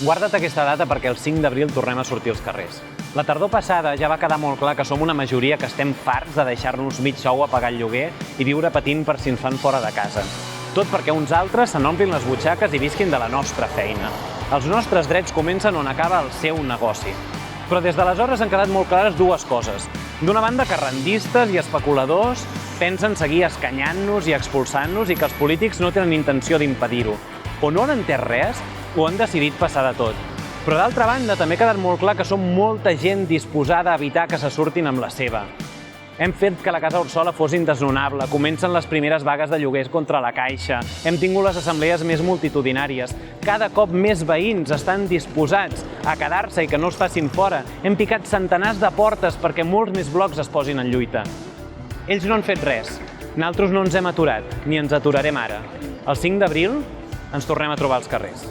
Guarda't aquesta data perquè el 5 d'abril tornem a sortir als carrers. La tardor passada ja va quedar molt clar que som una majoria que estem farts de deixar-nos mig sou a pagar el lloguer i viure patint per si ens fan fora de casa. Tot perquè uns altres se n'omplin les butxaques i visquin de la nostra feina. Els nostres drets comencen on acaba el seu negoci. Però des d'aleshores han quedat molt clares dues coses. D'una banda, que rendistes i especuladors pensen seguir escanyant-nos i expulsant-nos i que els polítics no tenen intenció d'impedir-ho. O no han entès res o han decidit passar de tot. Però d'altra banda, també ha quedat molt clar que som molta gent disposada a evitar que se surtin amb la seva. Hem fet que la Casa Orsola fos indesnonable, comencen les primeres vagues de lloguers contra la Caixa, hem tingut les assemblees més multitudinàries, cada cop més veïns estan disposats a quedar-se i que no els facin fora, hem picat centenars de portes perquè molts més blocs es posin en lluita. Ells no han fet res, nosaltres no ens hem aturat, ni ens aturarem ara. El 5 d'abril ens tornem a trobar als carrers.